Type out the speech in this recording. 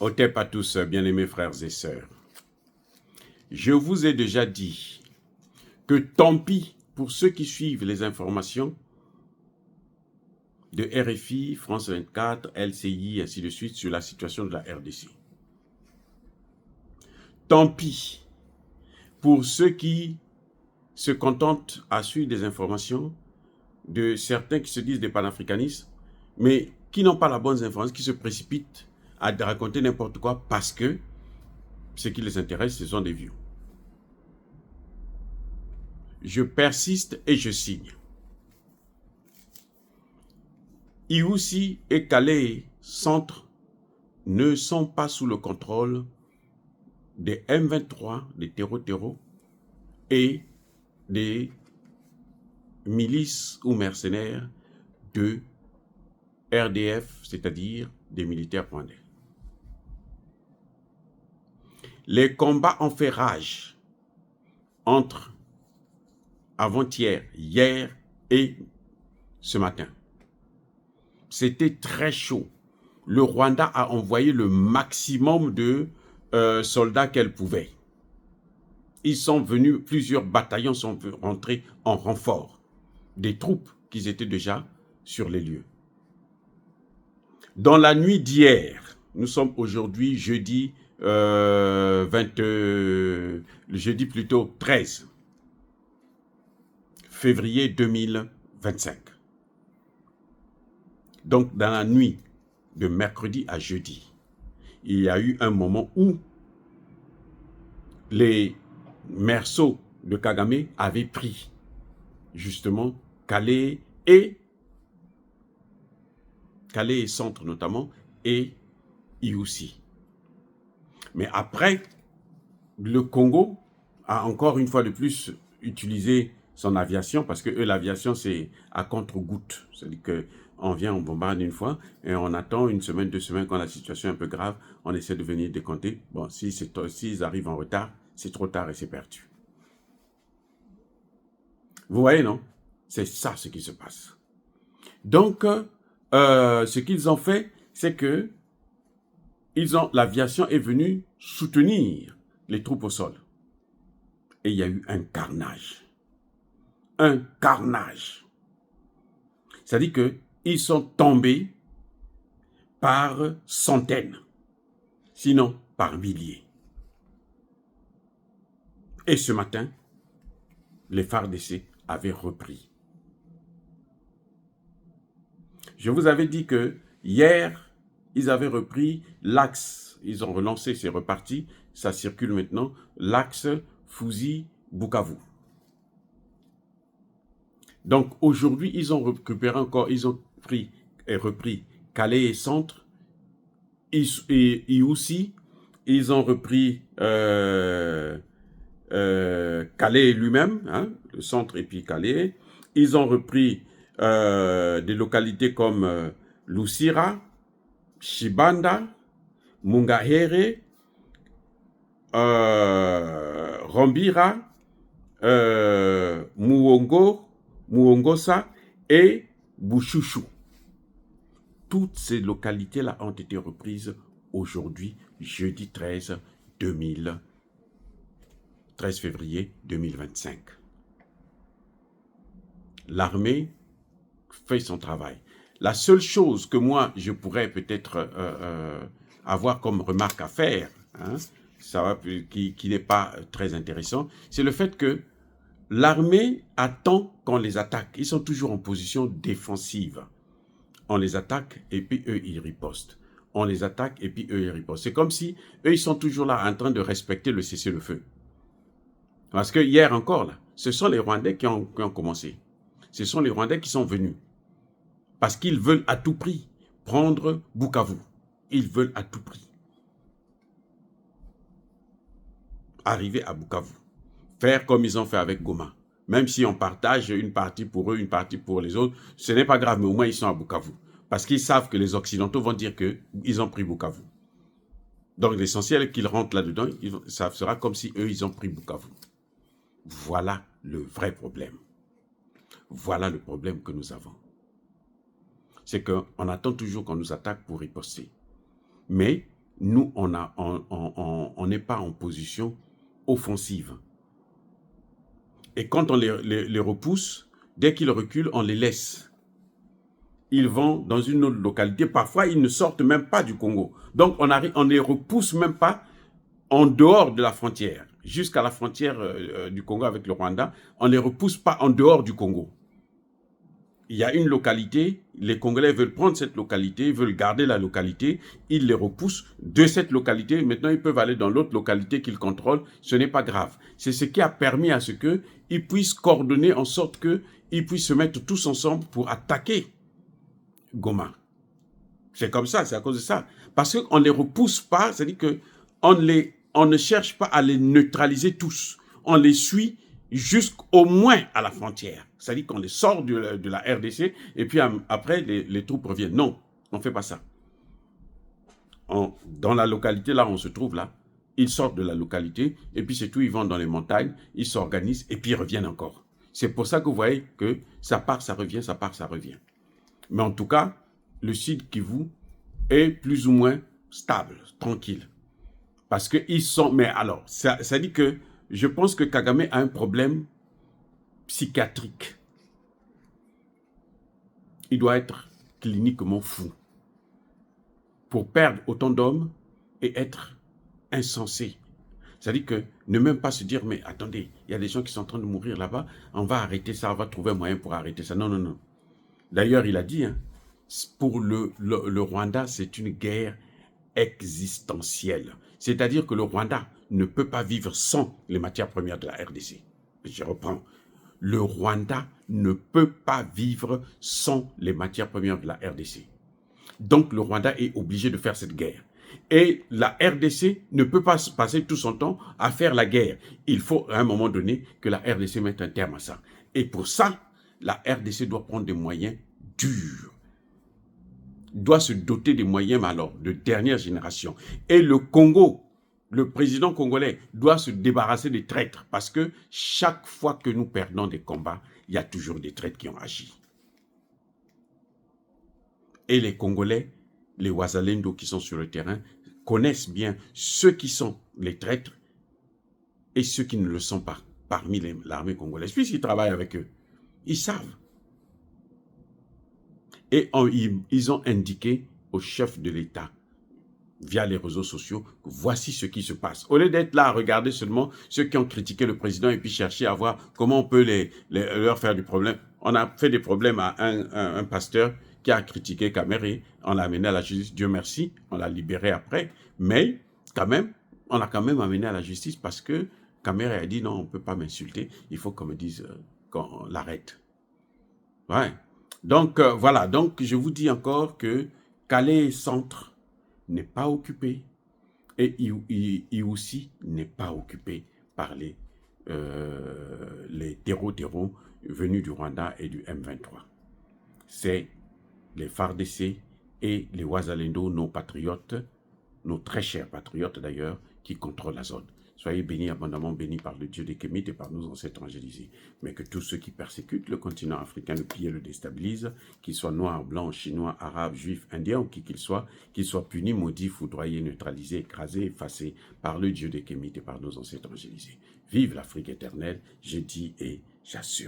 Otep à tous, bien-aimés frères et sœurs. Je vous ai déjà dit que tant pis pour ceux qui suivent les informations de RFI, France 24, LCI, ainsi de suite, sur la situation de la RDC. Tant pis pour ceux qui se contentent à suivre des informations de certains qui se disent des panafricanistes, mais qui n'ont pas la bonne information, qui se précipitent à raconter n'importe quoi parce que ce qui les intéresse, ce sont des views. Je persiste et je signe. Iousi et Calais Centre ne sont pas sous le contrôle des M23, des terreaux et des milices ou mercenaires de RDF, c'est-à-dire des militaires rwandais. Les combats ont fait rage entre avant-hier, hier et ce matin. C'était très chaud. Le Rwanda a envoyé le maximum de soldats qu'elle pouvait. Ils sont venus, plusieurs bataillons sont rentrés en renfort des troupes qui étaient déjà sur les lieux. Dans la nuit d'hier, nous sommes aujourd'hui jeudi, jeudi plutôt 13 février 2025. Donc, dans la nuit de mercredi à jeudi, il y a eu un moment où les merceaux de Kagame avaient pris justement Calais et Centre notamment, et Iousi. Mais après, le Congo a encore une fois de plus utilisé son aviation, parce que eux, l'aviation, c'est à contre-goutte. C'est-à-dire qu'on vient, on bombarde une fois, et on attend une semaine, 2 semaines, quand la situation est un peu grave, on essaie de venir décompter. Bon, s'ils arrivent en retard, c'est trop tard et c'est perdu. Vous voyez, non? C'est ça ce qui se passe. Donc, ce qu'ils ont fait, c'est que l'aviation est venue soutenir les troupes au sol. Et il y a eu un carnage. Un carnage. C'est-à-dire qu'ils sont tombés par centaines, sinon par milliers. Et ce matin, les FARDC avaient repris. Je vous avais dit que hier, ils avaient repris l'axe. Ils ont relancé, c'est reparti. Ça circule maintenant. L'axe Fouzi-Bukavu. Donc aujourd'hui, ils ont récupéré encore, ils ont pris et repris Calais et Centre, et Iousi, ils ont repris Calais lui-même, hein, le centre et puis Calais. Ils ont repris des localités comme Lusira, Shibanda, Mungahere, Rambira, Muongosa et Bouchouchou. Toutes ces localités-là ont été reprises aujourd'hui, jeudi 13 février 2025. L'armée fait son travail. La seule chose que moi, je pourrais peut-être avoir comme remarque à faire, hein, qui n'est pas très intéressant, c'est le fait que l'armée attend qu'on les attaque. Ils sont toujours en position défensive. On les attaque et puis eux, ils ripostent. On les attaque et puis eux, ils ripostent. C'est comme si eux, ils sont toujours là en train de respecter le cessez-le-feu. Parce que hier encore, là, ce sont les Rwandais qui ont commencé. Ce sont les Rwandais qui sont venus. Parce qu'ils veulent à tout prix prendre Bukavu. Ils veulent à tout prix arriver à Bukavu. Faire comme ils ont fait avec Goma. Même si on partage une partie pour eux, une partie pour les autres, ce n'est pas grave, mais au moins ils sont à Bukavu. Parce qu'ils savent que les Occidentaux vont dire qu'ils ont pris Bukavu. Donc l'essentiel est qu'ils rentrent là-dedans, ça sera comme si eux, ils ont pris Bukavu. Voilà le vrai problème. Voilà le problème que nous avons. C'est qu'on attend toujours qu'on nous attaque pour riposter. Mais nous, on n'est pas en position offensive. Et quand on les repousse, dès qu'ils reculent, on les laisse. Ils vont dans une autre localité. Parfois, ils ne sortent même pas du Congo. Donc, on ne les repousse même pas en dehors de la frontière, jusqu'à la frontière du Congo avec le Rwanda. On ne les repousse pas en dehors du Congo. Il y a une localité, les Congolais veulent prendre cette localité, veulent garder la localité, ils les repoussent de cette localité. Maintenant, ils peuvent aller dans l'autre localité qu'ils contrôlent. Ce n'est pas grave. C'est ce qui a permis à ce qu'ils puissent coordonner en sorte qu'ils puissent se mettre tous ensemble pour attaquer Goma. C'est comme ça, c'est à cause de ça. Parce qu'on ne les repousse pas, c'est-à-dire qu'on ne cherche pas à les neutraliser tous. On les suit jusqu'au moins à la frontière. C'est-à-dire qu'on les sort de la RDC et puis après, les troupes reviennent. Non, on ne fait pas ça. Dans la localité, là, on se trouve là, ils sortent de la localité et puis c'est tout, ils vont dans les montagnes, ils s'organisent et puis ils reviennent encore. C'est pour ça que vous voyez que ça part, ça revient, ça part, ça revient. Mais en tout cas, le Sud Kivu est plus ou moins stable, tranquille. Parce qu'ils sont... Mais alors, ça dit que je pense que Kagame a un problème psychiatrique. Il doit être cliniquement fou pour perdre autant d'hommes et être insensé. C'est-à-dire que ne même pas se dire, mais attendez, il y a des gens qui sont en train de mourir là-bas, on va arrêter ça, on va trouver un moyen pour arrêter ça. Non, non, non. D'ailleurs, il a dit, hein, pour le Rwanda, c'est une guerre existentielle. C'est-à-dire que le Rwanda ne peut pas vivre sans les matières premières de la RDC. Je reprends. Le Rwanda ne peut pas vivre sans les matières premières de la RDC. Donc, le Rwanda est obligé de faire cette guerre. Et la RDC ne peut pas passer tout son temps à faire la guerre. Il faut, à un moment donné, que la RDC mette un terme à ça. Et pour ça, la RDC doit prendre des moyens durs, doit se doter des moyens, mais alors, de dernière génération. Et le Congo, le président congolais, doit se débarrasser des traîtres, parce que chaque fois que nous perdons des combats, il y a toujours des traîtres qui ont agi. Et les Congolais, les Wazalendo qui sont sur le terrain, connaissent bien ceux qui sont les traîtres et ceux qui ne le sont pas parmi l'armée congolaise, puisqu'ils travaillent avec eux. Ils savent. Et ils ont indiqué au chef de l'État, via les réseaux sociaux, que voici ce qui se passe. Au lieu d'être là à regarder seulement ceux qui ont critiqué le président et puis chercher à voir comment on peut leur faire du problème. On a fait des problèmes à un pasteur qui a critiqué Kamere, on l'a amené à la justice, Dieu merci, on l'a libéré après, mais quand même, on l'a quand même amené à la justice parce que Kamere a dit non, on ne peut pas m'insulter, il faut qu'on me dise qu'on l'arrête. Ouais. Donc voilà, donc je vous dis encore que Calais Centre n'est pas occupé et Iwusi n'est pas occupé par les terreaux venus du Rwanda et du M23. C'est les FARDC et les Wazalendo, nos patriotes, nos très chers patriotes d'ailleurs, qui contrôlent la zone. Soyez bénis, abondamment bénis par le Dieu des Kémites et par nos ancêtres angélisés. Mais que tous ceux qui persécutent le continent africain, le pillent et le déstabilisent, qu'ils soient noirs, blancs, chinois, arabes, juifs, indiens ou qui qu'ils soient punis, maudits, foudroyés, neutralisés, écrasés, effacés par le Dieu des Kémites et par nos ancêtres angélisés. Vive l'Afrique éternelle, je dis et j'assume.